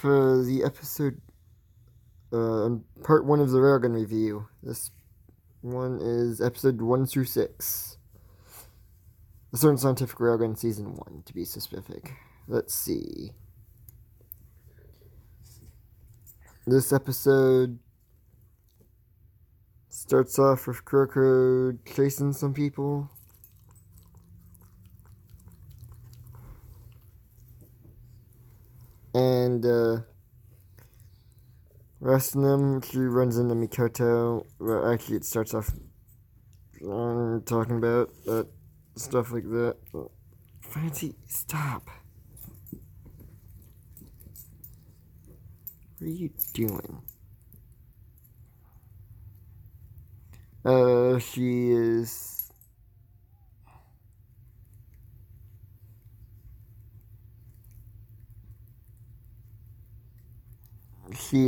for the episode, part 1 of the Railgun review. This one is episode 1 through 6. The Certain Scientific Railgun Season 1, to be specific. Let's see. This episode starts off with Kuroko chasing some people. And, arresting them. She runs into Mikoto. Well, actually, it starts off talking about stuff like that. Fancy, stop. What are you doing? She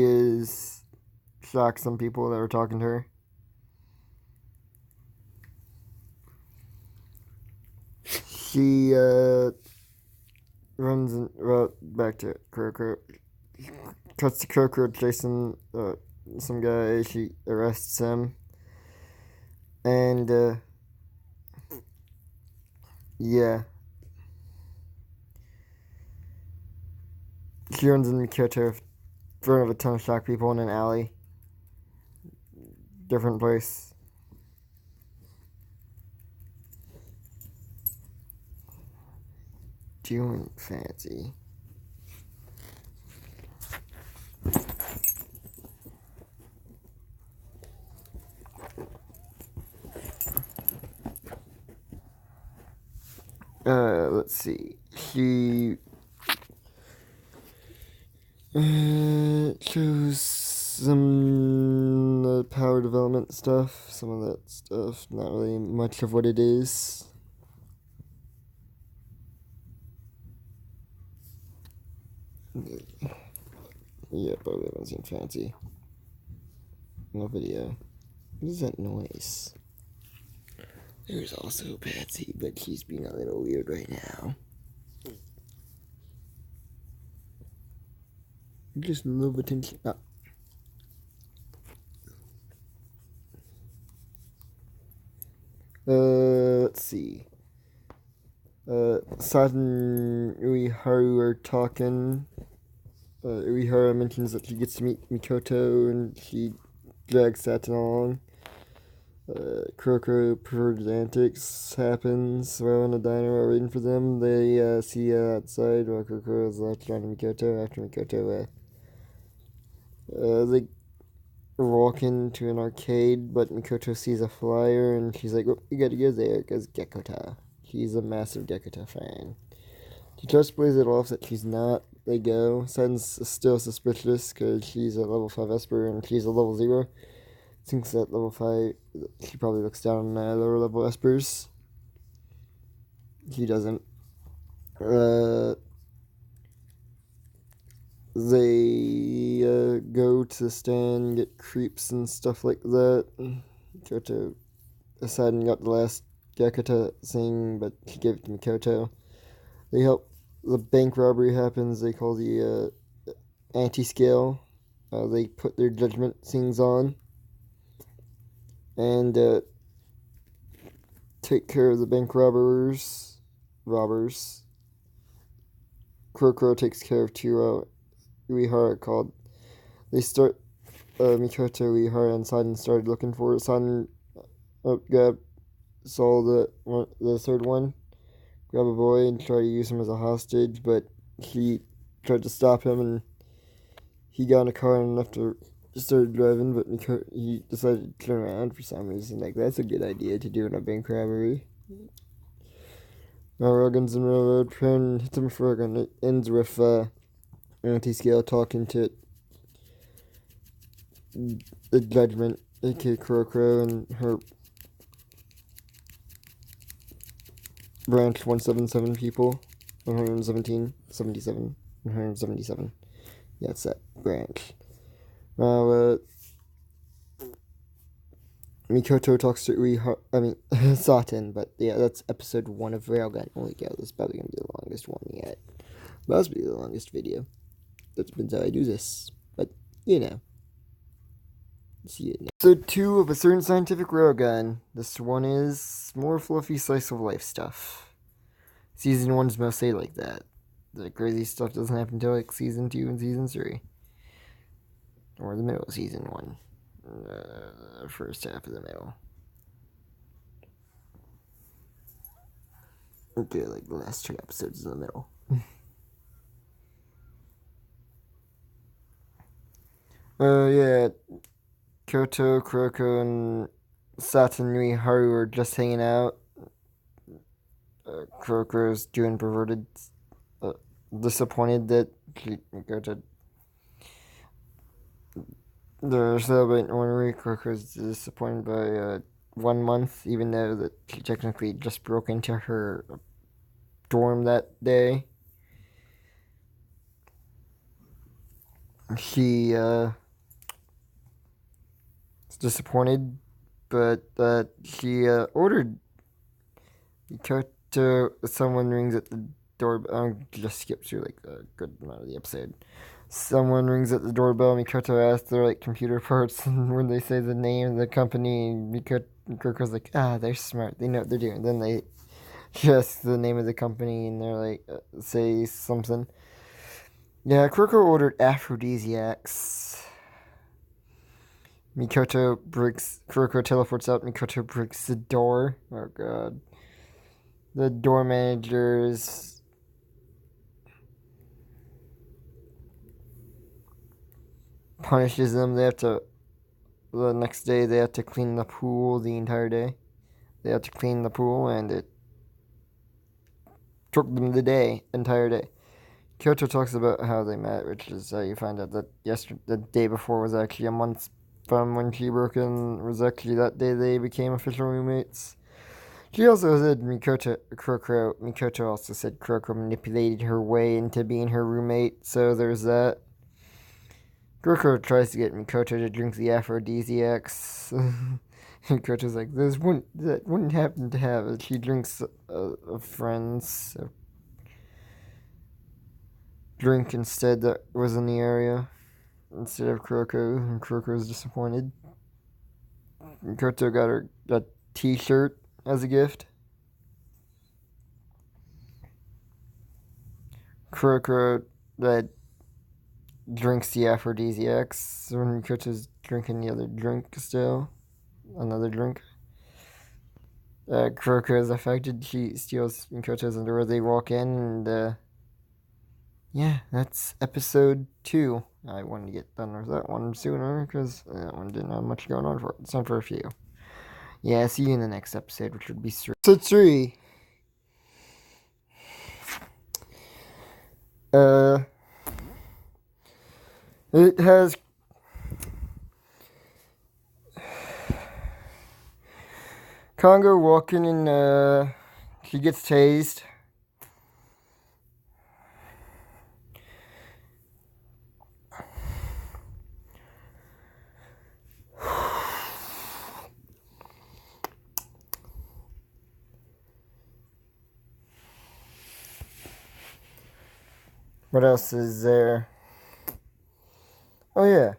is shocked some people that were talking to her. She runs back to Kuroko. Cuts to Kuroko chasing some guy. She arrests him. And yeah. She runs into Kyoto in front of a ton of shocked people in an alley. Different place. Doing fancy. Let's see. She chose some power development stuff. Some of that stuff, not really much of what it is. Yeah, probably haven't seen fancy. No video. What is that noise? There's also Patsy, but she's being a little weird right now. Just move attention up. Let's see. Sato and Ueharu are talking. Ueharu mentions that she gets to meet Mikoto and she drags Sato along. Kuroko perverted antics happens while in a diner while waiting for them. They see outside while Kuroko is latching on to Mikoto. After Mikoto, they walk into an arcade, but Mikoto sees a flyer and she's like, "Oh, you gotta go there," because Gekota. She's a massive Gekota fan. She tries to plays it off that she's not. They go. Satan's still suspicious because she's a level 5 Esper and she's a level 0. Thinks that level 5, she probably looks down on lower level Espers. He doesn't. They go to the stand, get creeps and stuff like that. Mikoto Saturn got the last Gekota thing, but she gave it to Mikoto. They help. The bank robbery happens. They call the anti-scale. They put their judgment things on and take care of the bank robbers. Kuroko takes care of two Uehara called. They start Mikoto, Uehara, and Saden started looking for it. Saden saw the third one, grab a boy and try to use him as a hostage, but he tried to stop him and he got in a car and left to started driving, but he decided to turn around for some reason. Like, that's a good idea to do in a bank robbery. Railgun's in railroad, Tran hits him for a gun. It ends with anti-scale talking to the judgment, aka Kuroko, and her branch 177 people. 117, 77, 177. Yeah, it's that branch. Mikoto talks to Satin, but yeah, that's episode 1 of Railgun. Holy cow, this is probably gonna be the longest one yet. That must be the longest video. That depends how I do this. But, you know. See it now. Episode 2 of a certain scientific railgun. This one is more fluffy slice of life stuff. Season 1's mostly like that. The crazy stuff doesn't happen until like season 2 and season 3. Or the middle of season 1. First half of the middle. Okay, like the last 2 episodes in the middle. Yeah. Kyoto, Kuroko, and Satanui Haru are just hanging out. Kuroko is doing perverted. Disappointed that Kyoto. They're celebrating 1 week. Kuroko is disappointed by 1 month, even though that she technically just broke into her dorm that day. She is disappointed, but she ordered Kyoto. Someone rings at the doorbell. I'll just skip through like a good amount of the episode. Someone rings at the doorbell. Mikoto asks their like computer parts, and when they say the name of the company, Kuriko's like, they're smart. They know what they're doing. Then they guess the name of the company, and they're like, say something. Yeah, Kuriko ordered aphrodisiacs. Kuriko teleports out. Mikoto breaks the door. Oh god. The door managers punishes them. The next day they have to clean the pool the entire day. They have to clean the pool, and it took them the entire day. Kyoto talks about how they met, which is how you find out that the day before was actually a month from when she broke in. Was actually that day they became official roommates. She also said Mikoto also said Kuroko manipulated her way into being her roommate, so there's that. Kuroko tries to get Mikoto to drink the aphrodisiacs. Mikoto's like, that wouldn't happen to have it. She drinks a friend's drink instead that was in the area instead of Kuroko, and Kuroko's disappointed. Mikoto got her a t-shirt as a gift. Kuroko that drinks the aphrodisiacs when Mikoto's drinking the other drink still. Another drink. Kuroko is affected. She steals Mikoto's underwear. They walk in, and yeah, that's episode 2. I wanted to get done with that one sooner because that one didn't have much going on for it. It's time for a few. Yeah, see you in the next episode, which would be episode 3. It has Congo walking and she gets tased. What else is there? Oh yeah.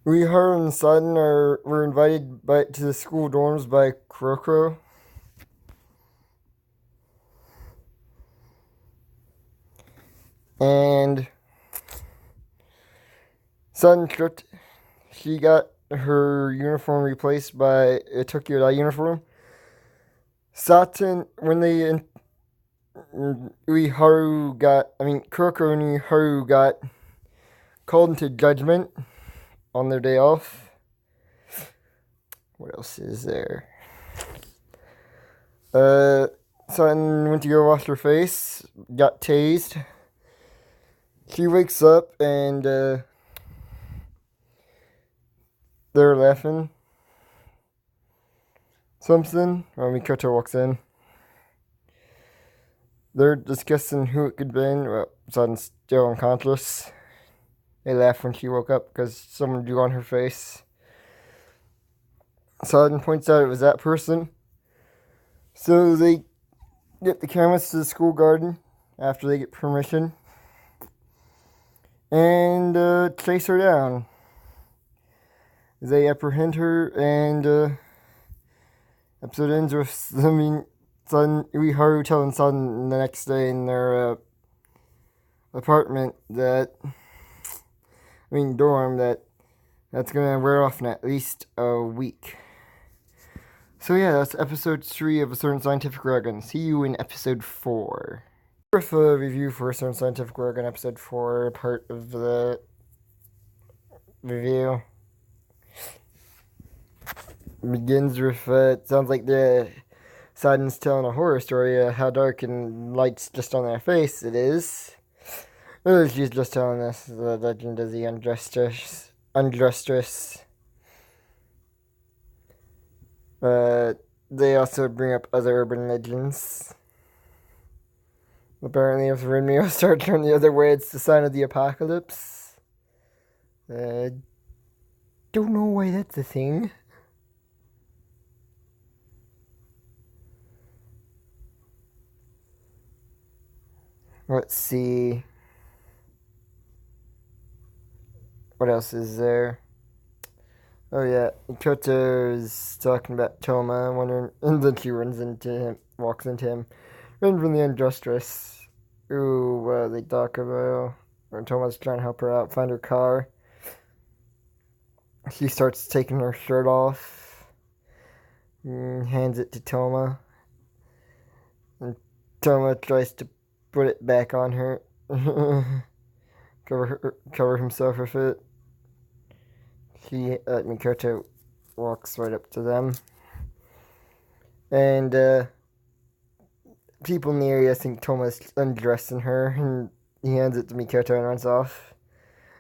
Her and Sutton were invited to the school dorms by Kuroko. And Sutton tripped. She got her uniform replaced by a Tokiwadai uniform. Kuroko and Ueharu got called into judgment on their day off. What else is there? Sutton went to go wash her face, got tased. She wakes up and they're laughing. Something. Mikoto walks in. They're discussing who it could be. Well, Sutton's still unconscious. They laughed when she woke up because someone drew on her face. Sudden points out it was that person. So they get the cameras to the school garden after they get permission and chase her down. They apprehend her, and episode ends with Riharu telling Sudden the next day in their apartment dorm, that's gonna wear off in at least a week. So yeah, that's episode 3 of A Certain Scientific Railgun. See you in episode 4. With a review for A Certain Scientific Railgun, episode 4, part of the review. Begins with, it sounds like the Sudden's telling a horror story, how dark and light's just on their face it is. She's just telling us the legend of the undresstress. They also bring up other urban legends. Apparently, if Rinmio starts turning the other way, it's the sign of the apocalypse. Don't know why that's a thing. Let's see. What else is there? Oh yeah, Koto is talking about Toma, wondering, and then she walks into him, running from the undresstress. Ooh, they talk about, when Toma's trying to help her out, find her car. She starts taking her shirt off, hands it to Toma, and Toma tries to put it back on her, cover himself with it. Mikoto walks right up to them. And, people in the area think Toma's undressing her, and he hands it to Mikoto and runs off.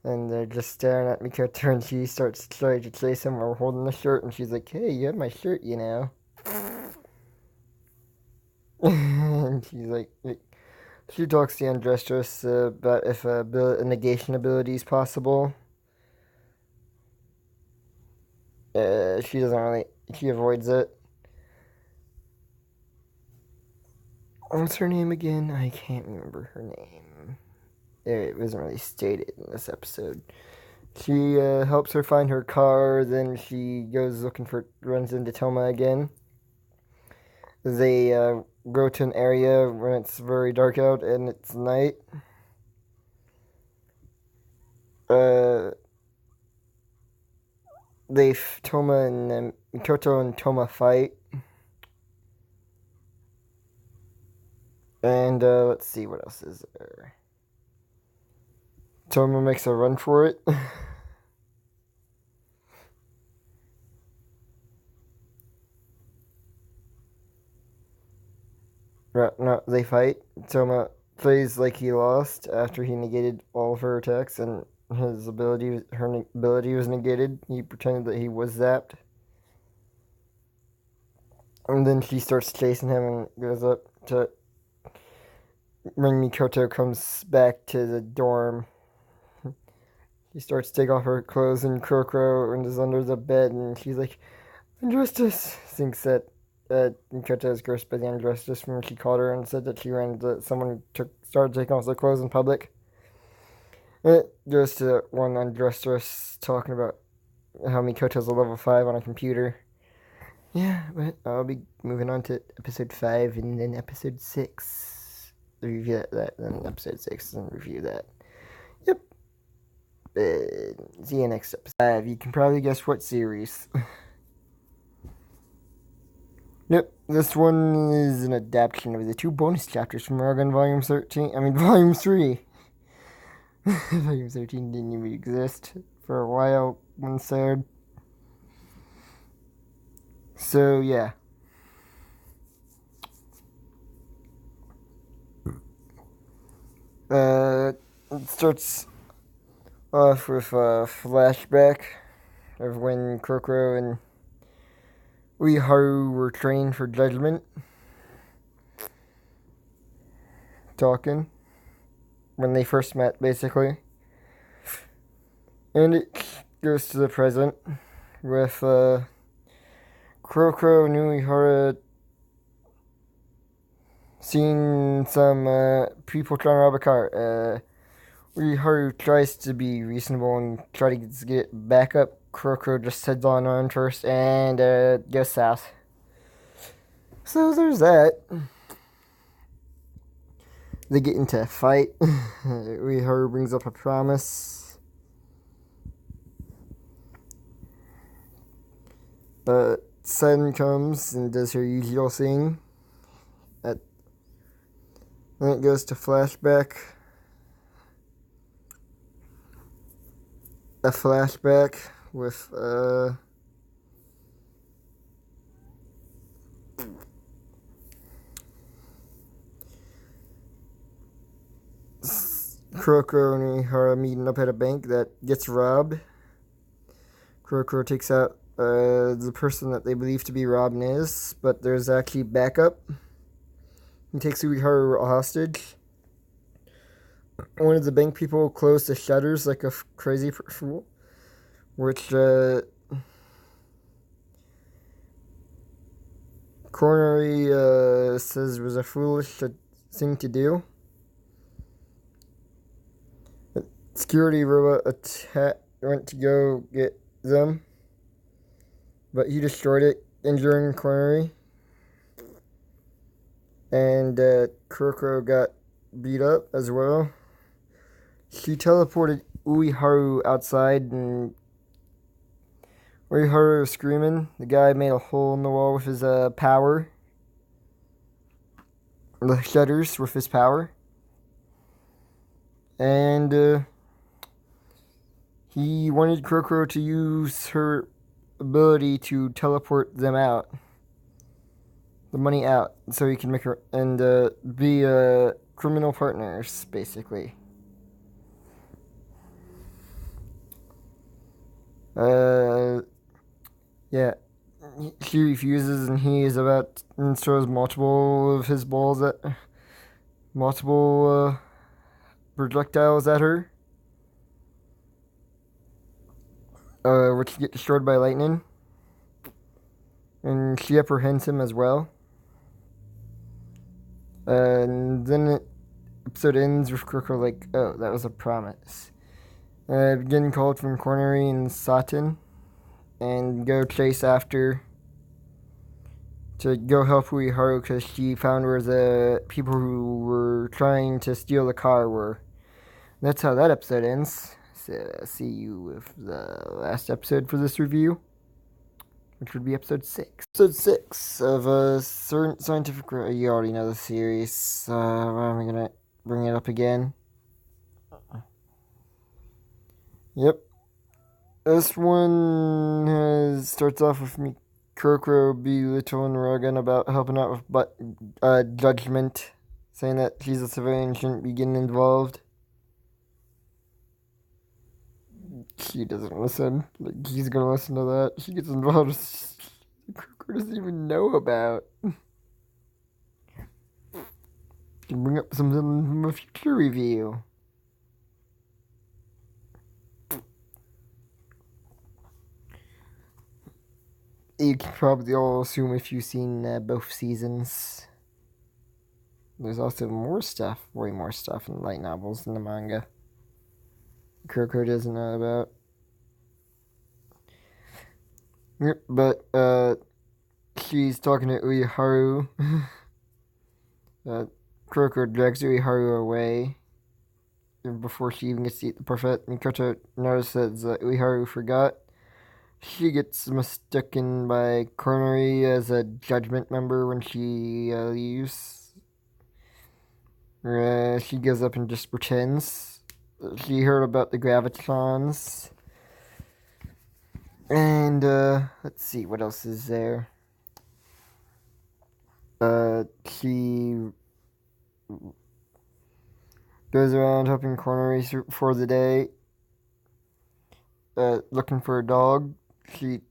And they're just staring at Mikoto, and she starts trying to chase him while holding the shirt, and she's like, hey, you have my shirt, you know. And she's like, she talks to the undresstress about if a negation ability is possible. She avoids it. What's her name again? I can't remember her name. It wasn't really stated in this episode. She helps her find her car, then she runs into Toma again. They go to an area when it's very dark out and it's night. Mikoto and Toma fight. And let's see, what else is there? Toma makes a run for it. No, they fight. Toma plays like he lost after he negated all of her attacks, and her ability was negated. He pretended that he was zapped. And then she starts chasing him and goes up to... When Mikoto comes back to the dorm, she starts to take off her clothes, and Krokro is under the bed, and she's like, undresstress! Thinks that Mikoto is grossed by the undresstress when she called her and said that someone started taking off their clothes in public. And it goes to one undresstress talking about how Mikoto's a level 5 on a computer. Yeah, but I'll be moving on to episode 5 and then episode 6. Review that, then episode 6 and review that. Yep. See you next episode 5. You can probably guess what series. Yep, this one is an adaptation of the 2 bonus chapters from Railgun Volume 3. Volume 13 didn't even exist for a while when aired. So, yeah. It starts off with a flashback of when Krokro and Riharu were trained for judgment. Talking. When they first met, basically. And it goes to the present with Kuroko and Uehara seen some people trying to rob a car. Uehara tries to be reasonable and try to get it back up. Kuroko just heads on first and goes south. So there's that. They get into a fight. Uehara brings up a promise. Sen comes and does her usual thing. Then it goes to flashback. A flashback with Kuroko and Uehara meeting up at a bank that gets robbed. Kuroko takes out the person that they believe to be Robin is, but there's actually backup. He takes Uehara hostage. One of the bank people closed the shutters like a crazy fool, which Cornery says was a foolish thing to do. The security robot went to go get them, but he destroyed it, injuring Cornery. And Kuroko got beat up as well. She teleported Uehara outside, and Uehara was screaming. The guy made a hole in the wall with his power. The shutters with his power. And he wanted Kuroko to use her ability to teleport them out. The money out, so he can make her and be criminal partners, basically. Yeah, she refuses, and he is about and throws multiple of his balls at multiple projectiles at her, which get destroyed by lightning, and she apprehends him as well. And then the episode ends with Kuroko like, oh, that was a promise. Getting called from Cornery and Satan, and go chase after to go help Uehara because she found where the people who were trying to steal the car were. That's how that episode ends. So see you with the last episode for this review, which would be episode 6. Episode 6 of a certain scientific... You already know the series. I'm going to bring it up again. Yep. This one starts off with me, Kuroko belittling Railgun about helping out with judgment, saying that she's a civilian and shouldn't be getting involved. She doesn't listen. Like, he's gonna listen to that. She gets involved. Kuroko doesn't even know about. Can bring up something from a future review. You can probably all assume if you've seen both seasons. There's also more stuff, way more stuff in light novels than the manga. Kuroko doesn't know about. Yep, but she's talking to Uehara. Kuroko drags Uehara away before she even gets to eat the parfait. Mikoto notices that Uehara forgot. She gets mistaken by Cornery as a judgment member when she leaves. She goes up and just pretends. She heard about the Gravitrons. And, let's see, what else is there? She goes around helping Cornery for the day. Looking for a dog. She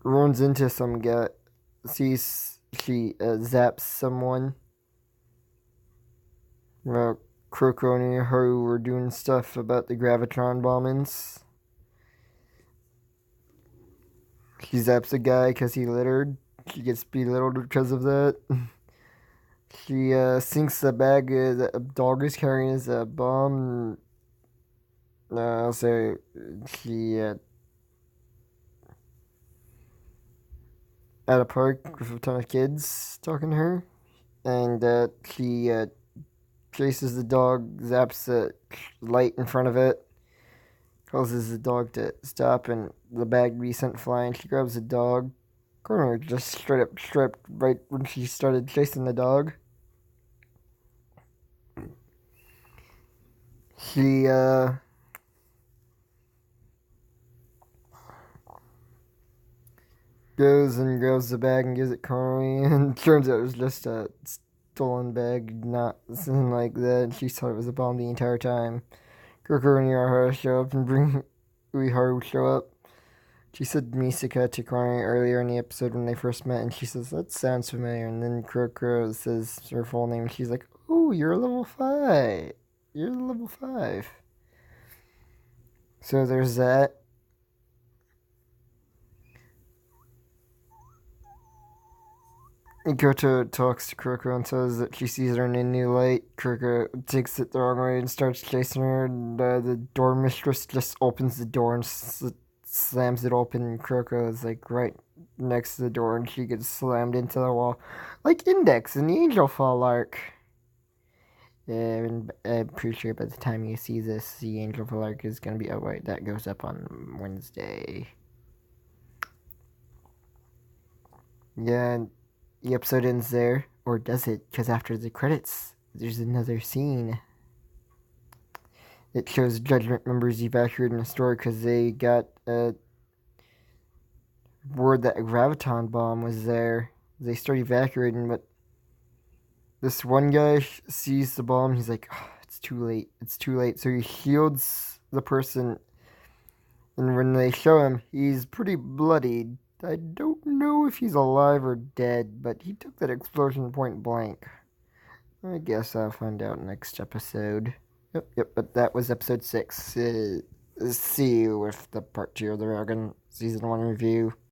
runs into some guy. She zaps someone. Kuroko and Uehara were doing stuff about the Gravitron bombings. She zaps a guy because he littered. She gets belittled because of that. She sinks the bag that a dog is carrying as a bomb. So she at a park with a ton of kids talking to her, and she chases the dog, zaps the light in front of it, causes the dog to stop, and the bag be sent flying. She grabs the dog. Corner just straight up stripped right when she started chasing the dog. She goes and grabs the bag and gives it Connery, and turns out it was just a stolen bag, not something like that. She thought it was a bomb the entire time. Kuroko and Yara show up and bring Uiharu show up. She said Misaka to Connery earlier in the episode when they first met, and she says, that sounds familiar. And then Kuroko says her full name, and she's like, oh, you're a level 5. You're level 5. So there's that. Ikoto talks to Kuroko and says that she sees her in a new light. Kuroko takes it the wrong way and starts chasing her. And, the door mistress just opens the door and slams it open. Kuroko is like right next to the door, and she gets slammed into the wall, like Index in the Angel Fall arc. And I'm pretty sure by the time you see this, the Angel Fall arc is gonna be out. Right, that goes up on Wednesday. Yeah. And the episode ends there, or does it? Because after the credits, there's another scene. It shows Judgment members evacuated in a store because they got word that a graviton bomb was there. They start evacuating, but this one guy sees the bomb. He's like, oh, it's too late. It's too late. So he shields the person, and when they show him, he's pretty bloodied. I don't know if he's alive or dead, but he took that explosion point blank. I guess I'll find out next episode. Yep, but that was episode 6. See you with the part 2 of the Railgun Season 1 review.